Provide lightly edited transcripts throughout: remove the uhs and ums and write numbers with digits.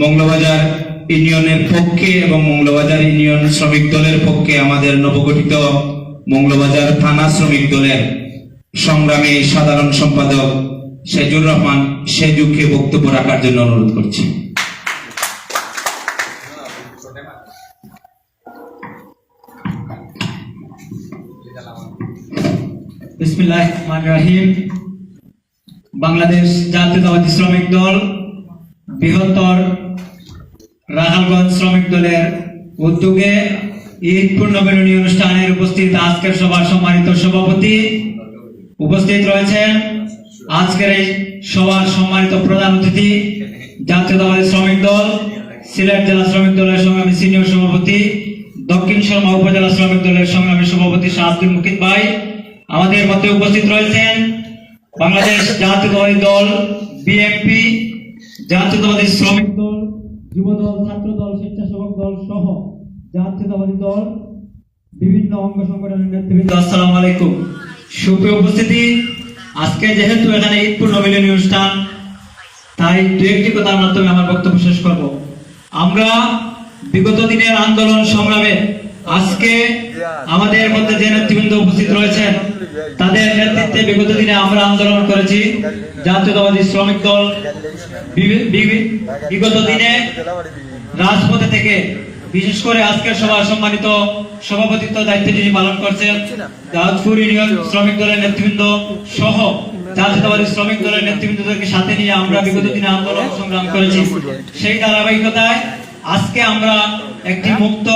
মংলাবাজার ইউনিয়নের পক্ষে এবং মংলাবাজার ইউনিয়ন শ্রমিক দলের পক্ষে আমাদের নবগঠিত মংলাবাজার থানা শ্রমিক দলের সংগ্রামী সাধারণ সম্পাদক সেজুর রহমান সেজুকে বক্তব্য রাখার জন্য অনুরোধ করছি। বিসমিল্লাহির রহমানির রহিম। বাংলাদেশ জাতীয়তাবাদী শ্রমিক দল বৃহত্তর রাখালগঞ্জ শ্রমিক দলের উদ্যোগে ঈদ পূর্ণমিলনী অনুষ্ঠানের উপস্থিত আজকের সভার সম্মানিত সভাপতি উপস্থিত রয়েছেন। আজকের এই সভার সম্মানিত প্রধান অতিথি জাতীয়তাবাদী শ্রমিক দল সিলেট জেলা শ্রমিক দলের সংগ্রামী সিনিয়র সভাপতি, দক্ষিণ শর্মা উপজেলা শ্রমিক দলের সংগ্রামী সভাপতি শাহ আব্দুল মুকিত ভাই। আমাদের মধ্যে উপস্থিত রয়েছেন বাংলাদেশ জাতীয়তাবাদী দল বিএনপি, জাতীয়তাবাদী শ্রমিক দল, যুব দল, ছাত্র দল, স্বেচ্ছাসেবক দল সহ জাতীয়তাবাদী দল বিভিন্ন অঙ্গ সংগঠনের নেতৃবৃন্দ। আসসালামু আলাইকুম। সুপ্রিয় উপস্থিতি, আজকে যেহেতু এখানে ঈদ পূর্ণমিলনী অনুষ্ঠান, তাই দু একটি কথার মাধ্যমে আমার বক্তব্য শেষ করব। আমরা বিগত দিনের আন্দোলন সংগ্রামে আজকে আমাদের মধ্যে যে নেতৃবৃন্দ উপস্থিত রয়েছেন তাদের নেতৃত্বে বিগত দিনে আমরা আন্দোলন করেছি। জাতীয়তাবাদী শ্রমিক দল বিগত দিনে রাজপথে থেকে, বিশেষ করে আজকের সভার সম্মানিত সভাপতিত্ব দায়িত্ব যিনি পালন করছেন দাউদপুর ইউনিয়ন শ্রমিক দলের নেতৃবৃন্দ সহ জাতীয়তাবাদী শ্রমিক দলের নেতৃবৃন্দদেরকে সাথে নিয়ে আমরা বিগত দিনে আন্দোলন সংগ্রাম করেছি। সেই ধারাবাহিকতায় আজকে আমরা একটি মুক্ত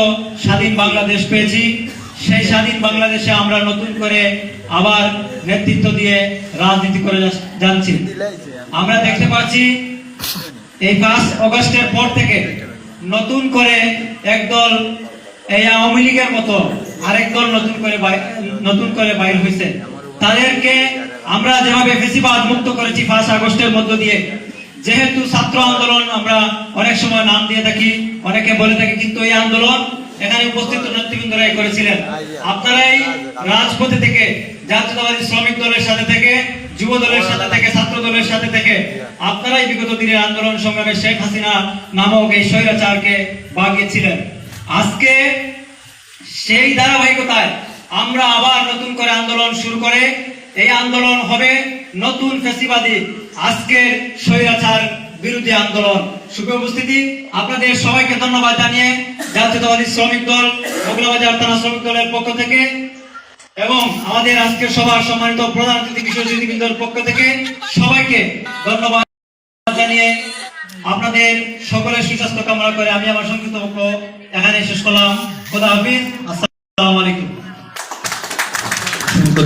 স্বাধীন বাংলাদেশ পেয়েছি। সেই স্বাধীন বাংলাদেশে আমরা নতুন করে আবার নেতৃত্ব দিয়ে রাজনীতি করে যাচ্ছি। আমরা দেখতে পাচ্ছি এই 5 আগস্টের পর থেকে নতুন করে একদল এই আওয়ামী লীগের মতো আরেক দল নতুন করে বাইর হয়েছে। তাদেরকে আমরা যেভাবে ফেসিবাদ মুক্ত করেছি 5 আগস্টের মধ্য দিয়ে, যেহেতু ছাত্র আন্দোলন আমরা অনেক সময় নাম দিয়ে থাকি, অনেকে বলে থাকি, কিন্তু এই আন্দোলন এখানে উপস্থিত নেতৃবৃন্দরাই করেছিলেন। আপনারাই রাজপথে থেকে জাতীয়তাবাদী শ্রমিক দলের সাথে থেকে, যুব দলের সাথে থেকে, ছাত্র দলের সাথে থেকে আপনারাই বিগত দিনের আন্দোলন সংগ্রামে শেখ হাসিনা নামক এই স্বৈরাচারকে বাগিয়েছিলেন। আজকে সেই ধারাবাহিকতায় আমরা আবার নতুন করে আন্দোলন শুরু করে, এই আন্দোলন হবে নতুন ফ্যাসিবাদী আজকের স্বৈরাচার বিরোধী আন্দোলন। শুভ উপস্থিতি, আপনাদের সবাইকে ধন্যবাদ জানিয়ে জাতীয়তাবাদী শ্রমিক দল মৌলবাজার থানা শ্রমিক দলের পক্ষ থেকে এবং আমাদের আজকের সভার সম্মানিত প্রধান অতিথি বিশেষ অতিথিবৃন্দের পক্ষ থেকে সবাইকে ধন্যবাদ জানিয়ে আপনাদের সকলের সুস্বাস্থ্য কামনা করে আমি আমার সংক্ষিপ্ত বক্তব্য এখানে শেষ করলাম। খোদা হাফেজ। আসসালামু আলাইকুম।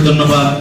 ধন্যবাদ।